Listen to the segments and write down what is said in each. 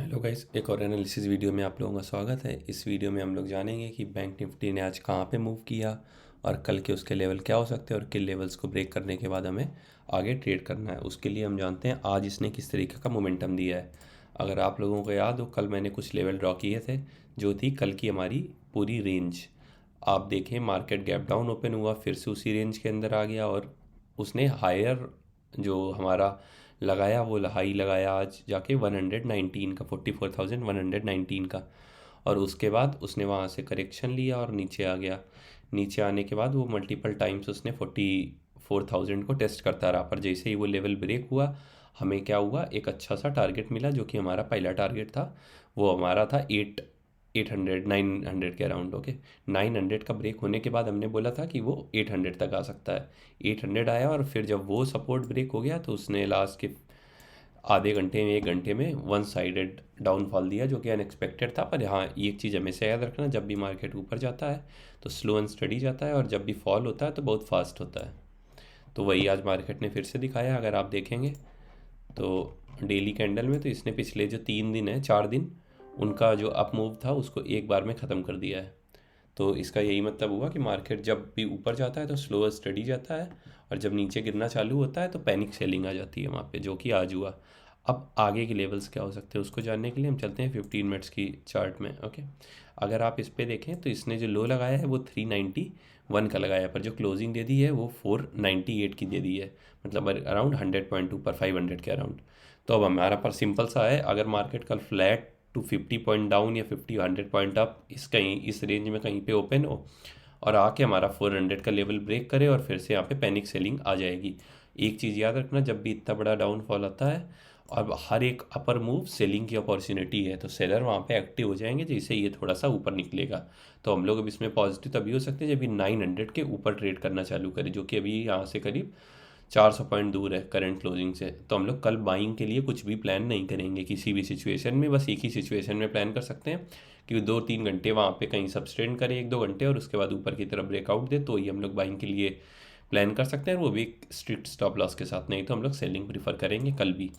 Hello guys, एक और analysis video में आप लोगों का स्वागत है। इस वीडियो में हम लोग जानेंगे कि बैंक निफ्टी ने आज कहाँ पे मूव किया और कल के उसके लेवल क्या हो सकते हैं और किन लेवल्स को ब्रेक करने के बाद हमें आगे ट्रेड करना है। उसके लिए हम जानते हैं आज इसने किस तरीके का मोमेंटम दिया है। अगर आप लोगों को याद हो, कल मैंने कुछ लेवल ड्रॉ किए थे जो थी कल की हमारी पूरी रेंज। आप देखें, मार्केट गैप डाउन ओपन हुआ, फिर से उसी रेंज के अंदर आ गया और उसने हायर जो हमारा लगाया वो हाई लगाया आज जाके 119 का, 44,119 का। और उसके बाद उसने वहाँ से करेक्शन लिया और नीचे आ गया। नीचे आने के बाद वो मल्टीपल टाइम्स उसने 44,000 को टेस्ट करता रहा, पर जैसे ही वो लेवल ब्रेक हुआ हमें क्या हुआ, एक अच्छा सा टारगेट मिला जो कि हमारा पहला टारगेट था। वो हमारा था 900 के अराउंड। ओके, 900 का ब्रेक होने के बाद हमने बोला था कि वो 800 तक आ सकता है। 800 आया और फिर जब वो सपोर्ट ब्रेक हो गया तो उसने लास्ट के आधे घंटे में, एक घंटे में वन साइडेड डाउनफॉल दिया जो कि अनएक्सपेक्टेड था। पर हाँ, ये चीज़ हमेशा याद रखना, जब भी मार्केट ऊपर जाता है तो स्लो एंड स्टडी जाता है और जब भी फॉल होता है तो बहुत फास्ट होता है। तो वही आज मार्केट ने फिर से दिखाया। अगर आप देखेंगे तो डेली कैंडल में तो इसने पिछले जो 3 दिन है, 4 दिन, उनका जो अप मूव था उसको एक बार में ख़त्म कर दिया है। तो इसका यही मतलब हुआ कि मार्केट जब भी ऊपर जाता है तो स्लो स्टडी जाता है और जब नीचे गिरना चालू होता है तो पैनिक सेलिंग आ जाती है वहाँ पे, जो कि आज हुआ। अब आगे के लेवल्स क्या हो सकते हैं उसको जानने के लिए हम चलते हैं 15 मिनट्स की चार्ट में। ओके, अगर आप इस पे देखें तो इसने जो लो लगाया है वो 391 का लगाया है, पर जो क्लोजिंग दे दी है वो 498 की दे दी है, मतलब अराउंड 100 पॉइंट ऊपर, 500 के अराउंड। तो अब हमारा पर सिंपल सा है, अगर मार्केट कल फ्लैट टू 50 पॉइंट डाउन या 100 पॉइंट अप इस रेंज में कहीं पे ओपन हो और आके हमारा 400 का लेवल ब्रेक करे और फिर से यहाँ पे पैनिक सेलिंग आ जाएगी। एक चीज़ याद रखना, जब भी इतना बड़ा डाउनफॉल आता है और हर एक अपर मूव सेलिंग की अपॉर्चुनिटी है, तो सेलर वहाँ पे एक्टिव हो जाएंगे जैसे ये थोड़ा सा ऊपर निकलेगा। तो हम लोग अब इसमें पॉजिटिव तभी हो सकते हैं जब ये 900 के ऊपर ट्रेड करना चालू करे, जो कि अभी यहाँ से करीब 400 पॉइंट दूर है करंट क्लोजिंग से। तो हम लोग कल बाइंग के लिए कुछ भी प्लान नहीं करेंगे किसी भी सिचुएशन में, बस एक ही सिचुएशन में प्लान कर सकते हैं कि 2-3 घंटे वहाँ पे कहीं सब्सटेंड करे, 1-2 घंटे, और उसके बाद ऊपर की तरफ ब्रेकआउट दे, तो ये हम लोग बाइंग के लिए प्लान कर सकते हैं, वो भी एक स्ट्रिक्ट स्टॉप लॉस के साथ। नहीं तो हम लोग सेलिंग प्रीफर करेंगे कल भी।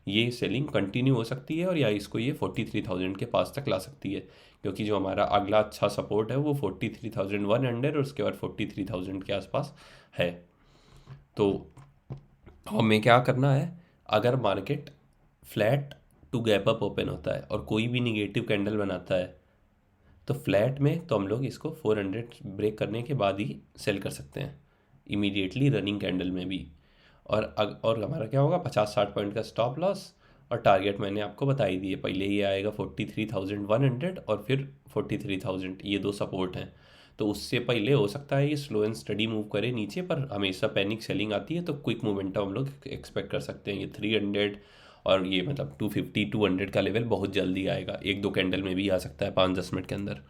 ये सेलिंग कंटिन्यू हो सकती है और या इसको ये 43,000 के पास तक ला सकती है, क्योंकि जो हमारा अगला अच्छा सपोर्ट है वो 43,100 और उसके बाद 43,000 के आसपास है। तो हमें क्या करना है, अगर market flat to gap up open होता है और कोई भी निगेटिव कैंडल बनाता है तो फ्लैट में तो हम लोग इसको 400 ब्रेक करने के बाद ही सेल कर सकते हैं, इमीडिएटली रनिंग कैंडल में भी। और हमारा क्या होगा, 50-60 पॉइंट का स्टॉप लॉस। और टारगेट मैंने आपको बता ही दिए, पहले ये आएगा 43,100 और फिर 43,000, ये दो सपोर्ट हैं। तो उससे पहले हो सकता है ये स्लो एंड स्टडी मूव करे नीचे, पर हमेशा पैनिक सेलिंग आती है तो क्विक मोमेंटम हम लोग एक्सपेक्ट कर सकते हैं। ये 300 और ये मतलब 250-200 का लेवल बहुत जल्दी आएगा, 1-2 कैंडल में भी आ सकता है 5-10 मिनट के अंदर।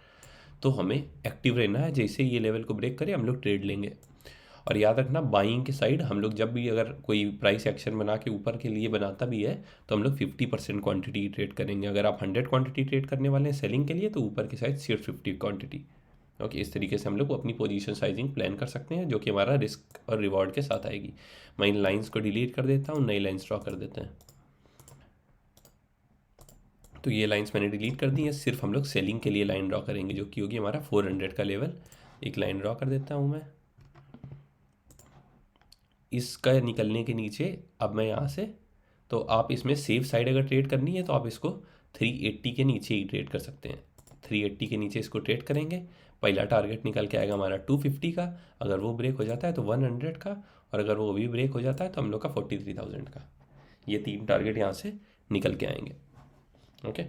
तो हमें एक्टिव रहना है, जैसे ये लेवल को ब्रेक करे हम लोग ट्रेड लेंगे। और याद रखना, बाइंग के साइड हम लोग जब भी अगर कोई प्राइस एक्शन बना के ऊपर के लिए बनाता भी है तो हम लोग 50% क्वांटिटी ट्रेड करेंगे। अगर आप 100 क्वांटिटी ट्रेड करने वाले हैं सेलिंग के लिए तो ऊपर की साइड सिर्फ 50 क्वांटिटी। ओके, इस तरीके से हम लोग अपनी पोजीशन साइजिंग प्लान कर सकते हैं, जो कि हमारा रिस्क और रिवॉर्ड के साथ आएगी। मैं इन लाइंस को डिलीट कर देता हूँ, नई लाइंस ड्रॉ कर देते हैं। तो ये लाइंस मैंने डिलीट कर दी हैं, सिर्फ हम लोग सेलिंग के लिए लाइन ड्रॉ करेंगे जो कि होगी हमारा 400 का लेवल। एक लाइन ड्रॉ कर देता हूँ मैं इसका निकलने के नीचे। अब मैं यहाँ से, तो आप इसमें सेफ साइड अगर ट्रेड करनी है तो आप इसको 380 के नीचे ही ट्रेड कर सकते हैं। 380 के नीचे इसको ट्रेड करेंगे, पहला टारगेट निकल के आएगा हमारा 250 का, अगर वो ब्रेक हो जाता है तो 100 का, और अगर वो भी ब्रेक हो जाता है तो हम लोग का 43,000 का। ये 3 टारगेट यहाँ से निकल के आएंगे। ओके,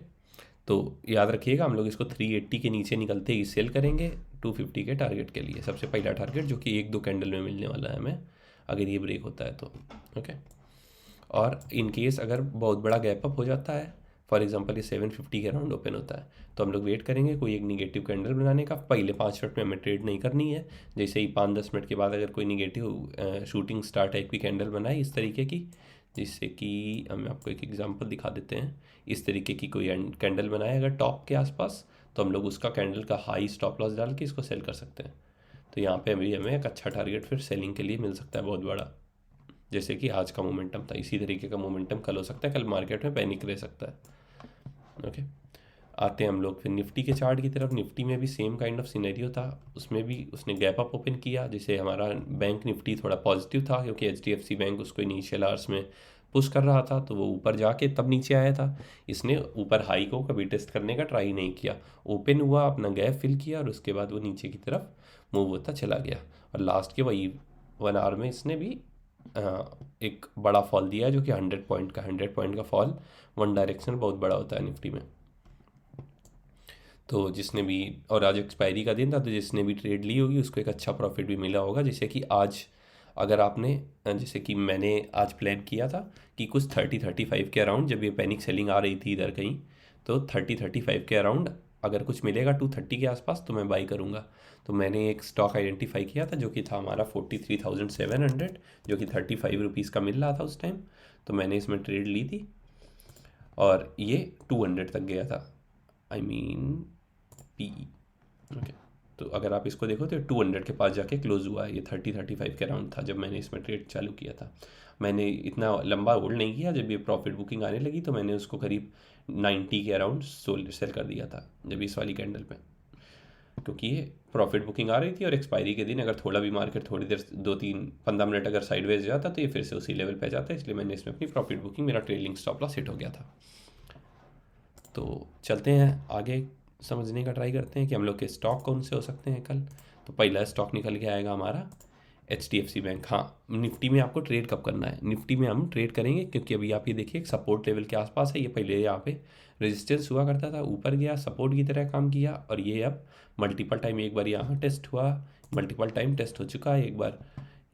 तो याद रखिएगा हम लोग इसको 380 के नीचे निकलते ही सेल करेंगे 250 के टारगेट के लिए, सबसे पहला टारगेट जो कि 1-2 कैंडल में मिलने वाला है हमें अगर ये ब्रेक होता है तो। ओके, और इन केस अगर बहुत बड़ा गैप अप हो जाता है, फॉर एग्जांपल ये 750 के अराउंड ओपन होता है, तो हम लोग वेट करेंगे कोई एक निगेटिव कैंडल बनाने का। पहले 5 मिनट में हमें ट्रेड नहीं करनी है, जैसे ही 5-10 मिनट के बाद अगर कोई निगेटिव शूटिंग स्टार टाइप की कैंडल बनाए इस तरीके की, जिससे कि हम आपको एक एग्जांपल दिखा देते हैं। इस तरीके की कोई कैंडल बनाए अगर टॉप के आसपास, तो हम लोग उसका कैंडल का हाई स्टॉप लॉस डाल के इसको सेल कर सकते हैं। तो यहाँ पे अभी हमें एक अच्छा टारगेट फिर सेलिंग के लिए मिल सकता है बहुत बड़ा, जैसे कि आज का मोमेंटम था। इसी तरीके का मोमेंटम कल हो सकता है, कल मार्केट में पैनिक रह सकता है। ओके, आते हैं हम लोग फिर निफ्टी के चार्ट की तरफ। निफ्टी में भी सेम काइंड ऑफ सिनेरियो था, उसमें भी उसने गैप अप ओपन किया, जिसे हमारा बैंक निफ्टी थोड़ा पॉजिटिव था क्योंकि एचडीएफसी बैंक उसको इनिशियल आवर्स में पुश कर रहा था, तो वो ऊपर जाके तब नीचे आया था। इसने ऊपर हाई को कभी टेस्ट करने का ट्राई नहीं किया, ओपन हुआ, अपना गैप फिल किया और उसके बाद वो नीचे की तरफ मूव होता चला गया। और लास्ट के वही 1 आवर में इसने भी एक बड़ा फॉल दिया जो कि 100 पॉइंट का, 100 पॉइंट का फॉल वन डायरेक्शन बहुत बड़ा होता है निफ्टी में। तो जिसने भी, और आज एक्सपायरी का दिन था, तो जिसने भी ट्रेड ली होगी उसको एक अच्छा प्रॉफिट भी मिला होगा। जैसे कि आज अगर आपने, जैसे कि मैंने आज प्लान किया था कि कुछ 30-35 के अराउंड, जब ये पैनिक सेलिंग आ रही थी इधर कहीं, तो 30-35 के अराउंड अगर कुछ मिलेगा 230 के आसपास तो मैं बाई करूँगा। तो मैंने एक स्टॉक आइडेंटिफाई किया था जो कि था हमारा 43,700, जो कि 35 रुपीज़ का मिल रहा था उस टाइम। तो मैंने इसमें ट्रेड ली थी और ये 200 तक गया था, आई मीन पीई। ओके, तो अगर आप इसको देखो तो 200 के पास जाके क्लोज हुआ है। ये 30-35 के अराउंड था जब मैंने इसमें ट्रेड चालू किया था। मैंने इतना लंबा होल्ड नहीं किया, जब ये प्रॉफिट बुकिंग आने लगी तो मैंने उसको करीब 90 के अराउंड सेल कर दिया था जब इस वाली कैंडल पे, क्योंकि ये प्रॉफिट बुकिंग आ रही थी और एक्सपायरी के दिन अगर थोड़ा भी मार्केट थोड़ी देर 2-3-15 मिनट अगर साइडवेज जाता तो ये फिर से उसी लेवल पे जाता है, इसलिए मैंने इसमें अपनी प्रॉफिट बुकिंग, मेरा ट्रेलिंग स्टॉप लॉस हिट हो गया था। तो चलते हैं आगे, समझने का ट्राई करते हैं कि हम लोग के स्टॉक कौन से हो सकते हैं कल। तो पहला स्टॉक निकल के आएगा हमारा HDFC बैंक। हाँ, निफ्टी में आपको ट्रेड कब करना है, निफ्टी में हम ट्रेड करेंगे क्योंकि अभी आप ये देखिए एक सपोर्ट लेवल के आसपास है। ये पहले यहाँ पे रेजिस्टेंस हुआ करता था, ऊपर गया, सपोर्ट की तरह काम किया, और ये अब मल्टीपल टाइम, एक बार यहाँ टेस्ट हुआ, मल्टीपल टाइम टेस्ट हो चुका है। एक बार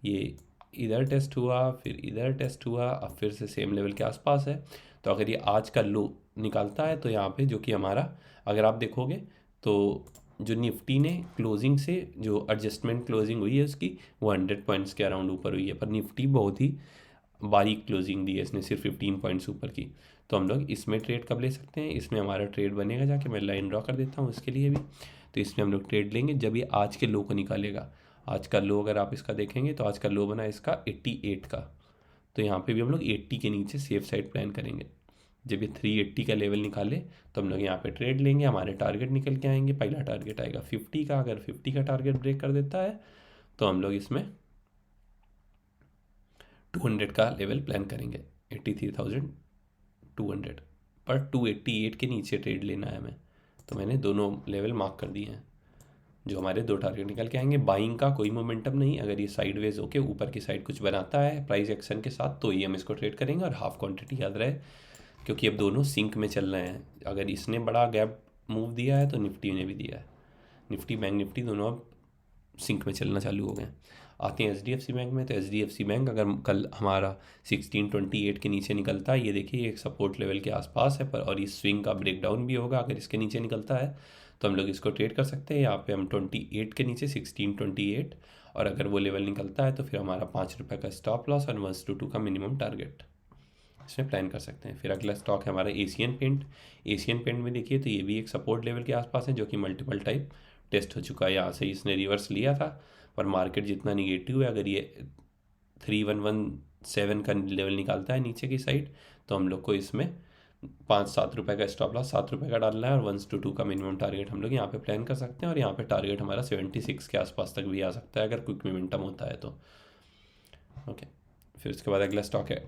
ये इधर टेस्ट हुआ, फिर इधर टेस्ट हुआ, अब फिर से सेम लेवल के आसपास है। तो अगर ये आज का लो निकालता है तो यहाँ पे, जो कि हमारा, अगर आप देखोगे तो जो निफ्टी ने क्लोजिंग से जो एडजस्टमेंट क्लोजिंग हुई है उसकी, वो 100 पॉइंट्स के अराउंड ऊपर हुई है, पर निफ्टी बहुत ही बारीक क्लोजिंग दी है इसने, सिर्फ 15 पॉइंट्स ऊपर की। तो हम लोग इसमें ट्रेड कब ले सकते हैं, इसमें हमारा ट्रेड बनेगा, जाके मैं लाइन ड्रॉ कर देता हूँ इसके लिए भी। तो इसमें हम लोग ट्रेड लेंगे जब ये आज के लो को निकालेगा। आज का लो अगर आप इसका देखेंगे तो आज का लो बना इसका 88 का, तो यहाँ पे भी हम लोग 80 के नीचे सेफ साइड प्लान करेंगे। जब ये 380 का लेवल निकाले तो हम लोग यहाँ पे ट्रेड लेंगे, हमारे टारगेट निकल के आएंगे। पहला टारगेट आएगा 50 का, अगर 50 का टारगेट ब्रेक कर देता है तो हम लोग इसमें 200 का लेवल प्लान करेंगे, 83,200 पर 288 के नीचे ट्रेड लेना है हमें। तो मैंने दोनों लेवल मार्क कर दिए हैं जो हमारे दो टारगेट निकल के आएंगे। बाइंग का कोई मोमेंटम नहीं, अगर ये साइडवेज होके ऊपर की साइड कुछ बनाता है प्राइस एक्शन के साथ तो ये हम इसको ट्रेड करेंगे। और हाफ क्वांटिटी याद रहे, क्योंकि अब दोनों सिंक में चल रहे हैं। अगर इसने बड़ा गैप मूव दिया है तो निफ्टी ने भी दिया है, निफ्टी बैंक निफ्टी दोनों अब सिंक में चलना चालू हो गए। आते हैं HDFC बैंक में। तो HDFC बैंक अगर कल हमारा 1628 के नीचे निकलता है, ये देखिए एक सपोर्ट लेवल के आसपास है, पर और इस स्विंग का ब्रेकडाउन भी होगा, अगर इसके नीचे निकलता है तो हम लोग इसको ट्रेड कर सकते हैं। यहाँ पे हम 28 के नीचे 1628, और अगर वो लेवल निकलता है तो फिर हमारा 5 रुपये का स्टॉप लॉस और 1/2 का मिनिमम टारगेट इसमें प्लान कर सकते हैं। फिर अगला स्टॉक है हमारा एशियन पेंट। एशियन पेंट में देखिए तो ये भी एक सपोर्ट लेवल के आसपास है जो कि मल्टीपल टाइप टेस्ट हो चुका है। यहाँ से इसने रिवर्स लिया था, पर मार्केट जितना निगेटिव है, अगर ये 3117 का लेवल निकालता है नीचे की साइड तो हम लोग को इसमें 5-7 रुपये का स्टॉप लॉस 7 रुपये का डालना है, और 1/2 का मिनिमम टारगेट हम लोग यहाँ पे प्लान कर सकते हैं। और यहाँ पे टारगेट हमारा 76 के आसपास तक भी आ सकता है अगर क्विक मोमेंटम होता है तो। ओके, फिर उसके बाद अगला स्टॉक है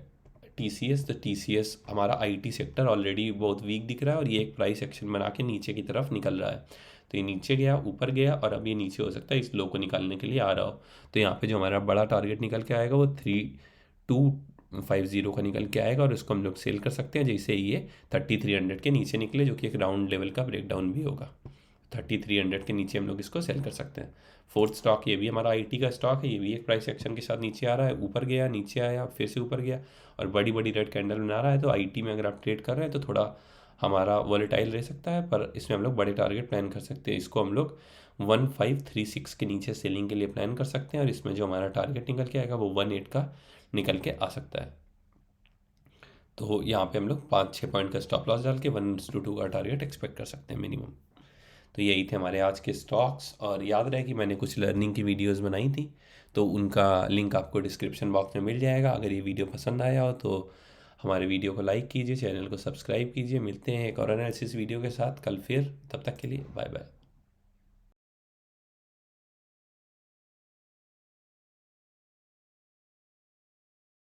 TCS। तो TCS हमारा IT सेक्टर ऑलरेडी बहुत वीक दिख रहा है, और ये एक प्राइस एक्शन बना के नीचे की तरफ निकल रहा है। तो ये नीचे गया, ऊपर गया, और अब ये नीचे हो सकता है इस लो को निकालने के लिए आ रहा हो। तो यहाँ पे जो हमारा बड़ा टारगेट निकल के आएगा वो 3250 का निकल के आएगा, और उसको हम लोग सेल कर सकते हैं जैसे ये 3300 के नीचे निकले, जो कि एक राउंड लेवल का ब्रेकडाउन भी होगा। 3300 के नीचे हम लोग इसको सेल कर सकते हैं। फोर्थ स्टॉक ये भी हमारा IT का स्टॉक है, ये भी एक प्राइस एक्शन के साथ नीचे आ रहा है, ऊपर गया, नीचे आया, फिर से ऊपर गया, और बड़ी बड़ी रेड कैंडल बना रहा है। तो IT में अगर आप ट्रेड कर रहे हैं तो थोड़ा हमारा वॉलेटाइल रह सकता है, पर इसमें हम लोग बड़े टारगेट प्लान कर सकते हैं। इसको हम लोग 1536 के नीचे सेलिंग के लिए प्लान कर सकते हैं, और इसमें जो हमारा टारगेट निकल के आएगा वो 18 का निकल के आ सकता है। तो यहाँ पे हम लोग 5-6 पॉइंट का स्टॉप लॉस डाल के 1/2 का टारगेट एक्सपेक्ट कर सकते हैं मिनिमम। तो यही थे हमारे आज के स्टॉक्स। और याद रहे कि मैंने कुछ लर्निंग की वीडियोस बनाई थी, तो उनका लिंक आपको डिस्क्रिप्शन बॉक्स में मिल जाएगा। अगर ये वीडियो पसंद आया हो तो हमारे वीडियो को लाइक कीजिए, चैनल को सब्सक्राइब कीजिए। मिलते हैं एक और एनालिसिस वीडियो के साथ कल फिर, तब तक के लिए बाय बाय।